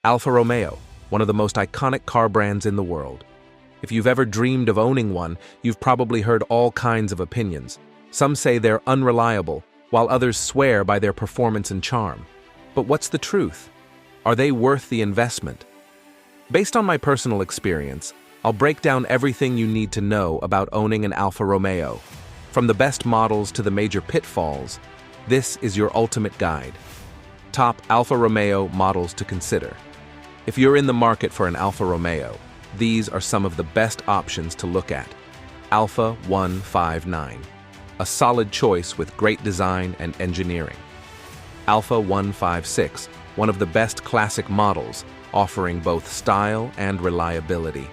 Alfa Romeo, one of the most iconic car brands in the world. If you've ever dreamed of owning one, you've probably heard all kinds of opinions. Some say they're unreliable, while others swear by their performance and charm. But what's the truth? Are they worth the investment? Based on my personal experience, I'll break down everything you need to know about owning an Alfa Romeo. From the best models to the major pitfalls, this is your ultimate guide. Top Alfa Romeo models to consider. If you're in the market for an Alfa Romeo, these are some of the best options to look at. Alfa 159, a solid choice with great design and engineering. Alfa 156, one of the best classic models, offering both style and reliability.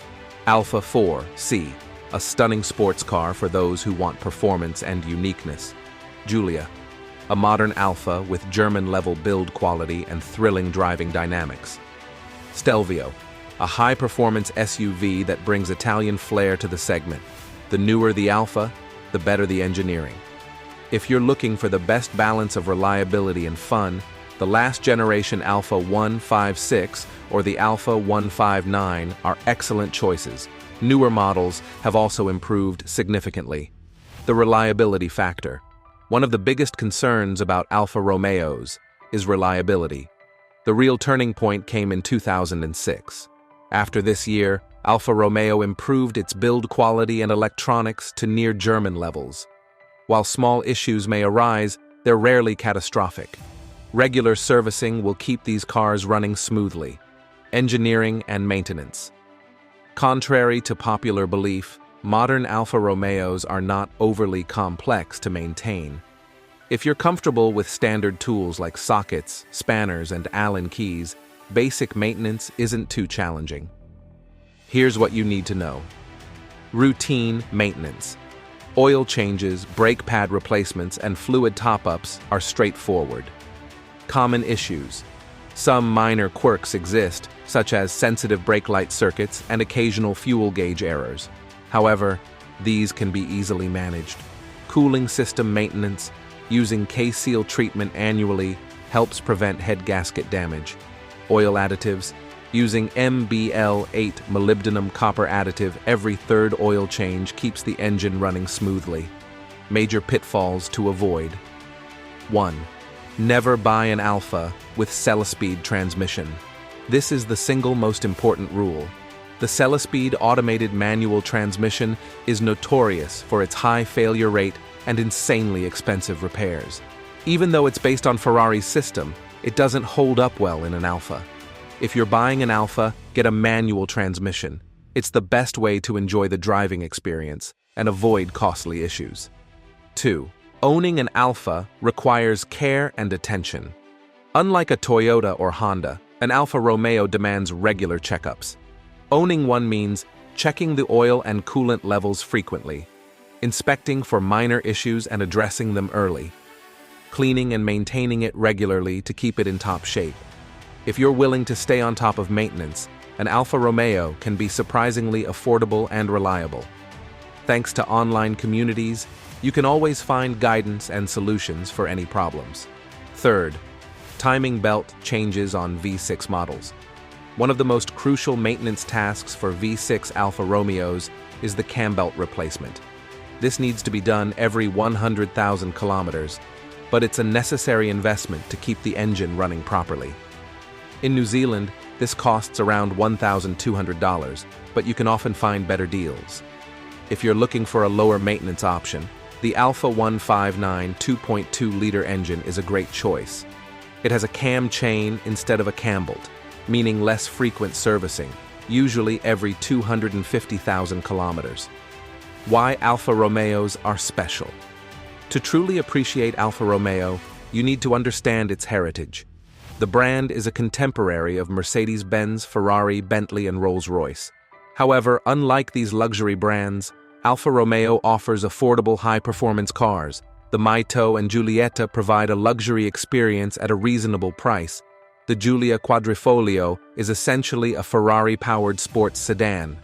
Alfa 4C, a stunning sports car for those who want performance and uniqueness. Giulia, a modern Alfa with German-level build quality and thrilling driving dynamics. Stelvio, a high-performance SUV that brings Italian flair to the segment. The newer the Alfa, the better the engineering. If you're looking for the best balance of reliability and fun, the last-generation Alfa 156 or the Alfa 159 are excellent choices. Newer models have also improved significantly. The reliability factor. One of the biggest concerns about Alfa Romeos is reliability. The real turning point came in 2006. After this year, Alfa Romeo improved its build quality and electronics to near German levels. While small issues may arise, they're rarely catastrophic. Regular servicing will keep these cars running smoothly. Engineering and maintenance. Contrary to popular belief, modern Alfa Romeos are not overly complex to maintain. If you're comfortable with standard tools like sockets, spanners, and Allen keys, basic maintenance isn't too challenging. Here's what you need to know. Routine maintenance. Oil changes, brake pad replacements, and fluid top-ups are straightforward. Common issues. Some minor quirks exist, such as sensitive brake light circuits and occasional fuel gauge errors. However, these can be easily managed. Cooling system maintenance. Using K-Seal treatment annually helps prevent head gasket damage. Oil additives. Using MBL8 molybdenum copper additive every third oil change keeps the engine running smoothly. Major pitfalls to avoid. 1. Never buy an Alfa with Celespeed transmission. This is the single most important rule. The Celespeed automated manual transmission is notorious for its high failure rate and insanely expensive repairs. Even though it's based on Ferrari's system, it doesn't hold up well in an Alfa. If you're buying an Alfa, get a manual transmission. It's the best way to enjoy the driving experience and avoid costly issues. 2. Owning an Alfa requires care and attention. Unlike a Toyota or Honda, an Alfa Romeo demands regular checkups. Owning one means checking the oil and coolant levels frequently, inspecting for minor issues and addressing them early, cleaning and maintaining it regularly to keep it in top shape. If you're willing to stay on top of maintenance, an Alfa Romeo can be surprisingly affordable and reliable. Thanks to online communities, you can always find guidance and solutions for any problems. 3rd, timing belt changes on V6 models. One of the most crucial maintenance tasks for V6 Alfa Romeos is the cam belt replacement. This needs to be done every 100,000 kilometers, but it's a necessary investment to keep the engine running properly. In New Zealand, this costs around $1,200, but you can often find better deals. If you're looking for a lower maintenance option, the Alfa 159 2.2-liter engine is a great choice. It has a cam chain instead of a cam bolt, meaning less frequent servicing, usually every 250,000 kilometers. Why Alfa Romeos are special. To truly appreciate Alfa Romeo, you need to understand its heritage. The brand is a contemporary of Mercedes-Benz, Ferrari, Bentley, and Rolls-Royce. However, unlike these luxury brands, Alfa Romeo offers affordable high-performance cars. The Mito and Giulietta provide a luxury experience at a reasonable price. The Giulia Quadrifoglio is essentially a Ferrari-powered sports sedan.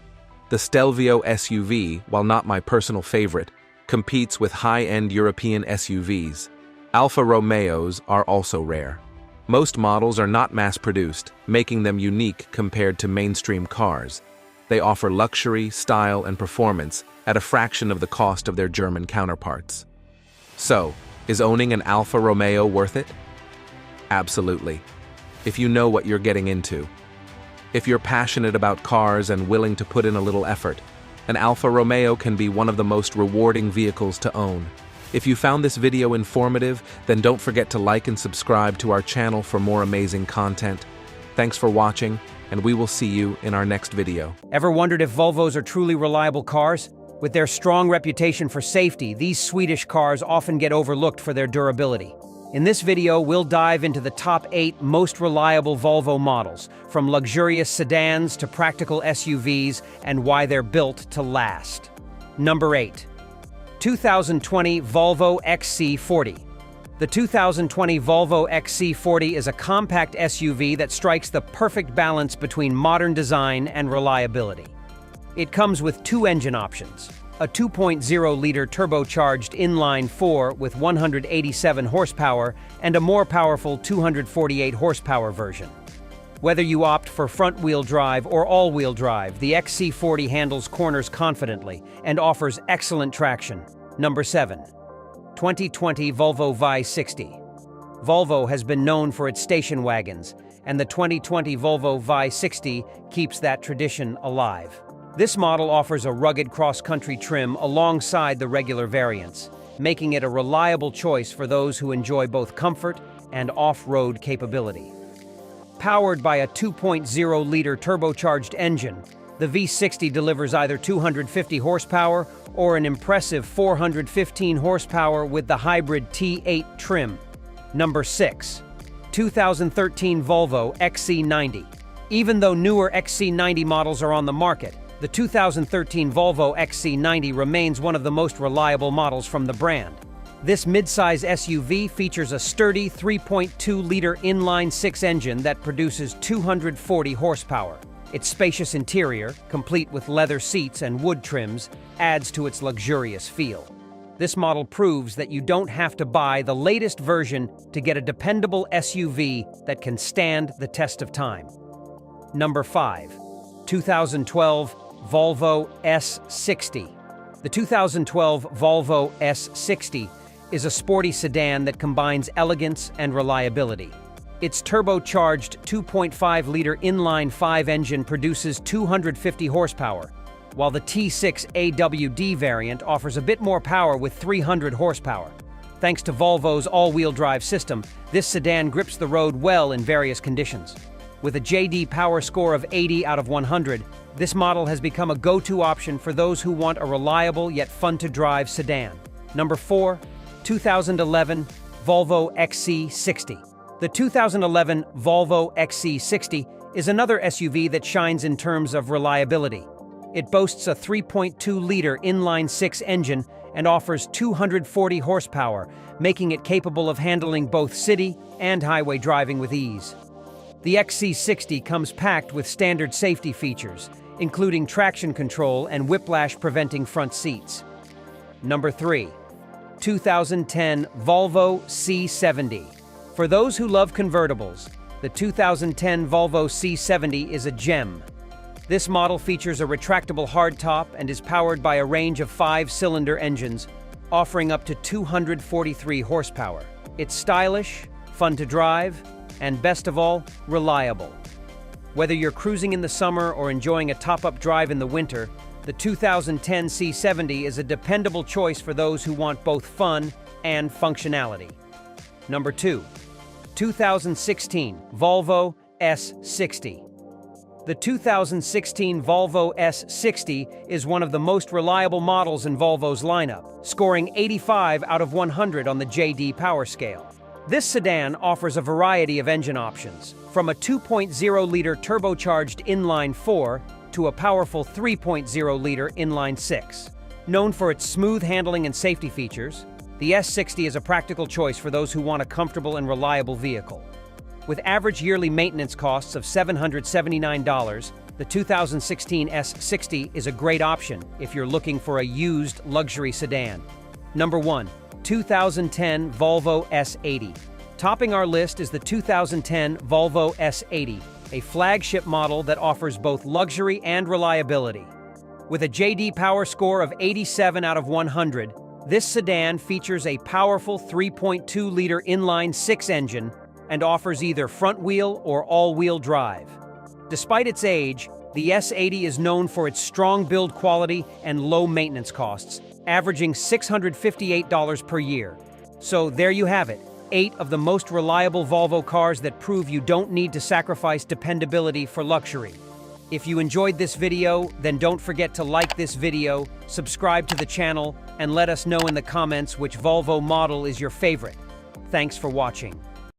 The Stelvio SUV, while not my personal favorite, competes with high-end European SUVs. Alfa Romeos are also rare. Most models are not mass-produced, making them unique compared to mainstream cars. They offer luxury, style, and performance at a fraction of the cost of their German counterparts. So, is owning an Alfa Romeo worth it? Absolutely, if you know what you're getting into. If you're passionate about cars and willing to put in a little effort, an Alfa Romeo can be one of the most rewarding vehicles to own. If you found this video informative, then don't forget to like and subscribe to our channel for more amazing content. Thanks for watching, and we will see you in our next video. Ever wondered if Volvos are truly reliable cars? With their strong reputation for safety, these Swedish cars often get overlooked for their durability. In this video, we'll dive into the top 8 most reliable Volvo models, from luxurious sedans to practical SUVs, and why they're built to last. Number 8. 2020 Volvo XC60. The 2020 Volvo XC60 is a compact SUV that strikes the perfect balance between modern design and reliability. It comes with 2 engine options: a 2.0-liter turbocharged inline-4 with 187 horsepower and a more powerful 248 horsepower version. Whether you opt for front-wheel drive or all-wheel drive, the XC60 handles corners confidently and offers excellent traction. Number 7. 2020 Volvo XC60. Volvo has been known for its station wagons, and the 2020 Volvo XC60 keeps that tradition alive. This model offers a rugged cross-country trim alongside the regular variants, making it a reliable choice for those who enjoy both comfort and off-road capability. Powered by a 2.0-liter turbocharged engine, the V60 delivers either 250 horsepower or an impressive 415 horsepower with the hybrid T8 trim. Number 6. 2013 Volvo XC90. Even though newer XC90 models are on the market, the 2013 Volvo XC90 remains one of the most reliable models from the brand. This midsize SUV features a sturdy 3.2-liter inline-6 engine that produces 240 horsepower. Its spacious interior, complete with leather seats and wood trims, adds to its luxurious feel. This model proves that you don't have to buy the latest version to get a dependable SUV that can stand the test of time. Number 5. 2012 Volvo S60. The 2012 Volvo S60 is a sporty sedan that combines elegance and reliability. Its turbocharged 2.5-liter inline-5 engine produces 250 horsepower, while the T6 AWD variant offers a bit more power with 300 horsepower. Thanks to Volvo's all-wheel drive system, this sedan grips the road well in various conditions. With a JD Power score of 80 out of 100, this model has become a go-to option for those who want a reliable yet fun-to-drive sedan. Number 4. 2011 Volvo XC60. The 2011 Volvo XC60 is another SUV that shines in terms of reliability. It boasts a 3.2-liter inline-6 engine and offers 240 horsepower, making it capable of handling both city and highway driving with ease. The XC60 comes packed with standard safety features, including traction control and whiplash-preventing front seats. Number 3. 2010 Volvo C70. For those who love convertibles, the 2010 Volvo C70 is a gem. This model features a retractable hardtop and is powered by a range of 5-cylinder engines, offering up to 243 horsepower. It's stylish, fun to drive, and best of all, reliable. Whether you're cruising in the summer or enjoying a top-up drive in the winter, the 2010 C70 is a dependable choice for those who want both fun and functionality. Number 2. 2016 Volvo S60. The 2016 Volvo S60 is one of the most reliable models in Volvo's lineup, scoring 85 out of 100 on the JD Power scale. This sedan offers a variety of engine options, from a 2.0-liter turbocharged inline-4 to a powerful 3.0-liter inline-6. Known for its smooth handling and safety features, the S60 is a practical choice for those who want a comfortable and reliable vehicle. With average yearly maintenance costs of $779, the 2016 S60 is a great option if you're looking for a used luxury sedan. Number 1. 2010 Volvo S80. Topping our list is the 2010 Volvo S80, a flagship model that offers both luxury and reliability. With a JD Power score of 87 out of 100, this sedan features a powerful 3.2-liter inline-six engine and offers either front-wheel or all-wheel drive. Despite its age, the S80 is known for its strong build quality and low maintenance costs, averaging $658 per year. So there you have it, 8 of the most reliable Volvo cars that prove you don't need to sacrifice dependability for luxury. If you enjoyed this video, then don't forget to like this video, subscribe to the channel, and let us know in the comments which Volvo model is your favorite. Thanks for watching.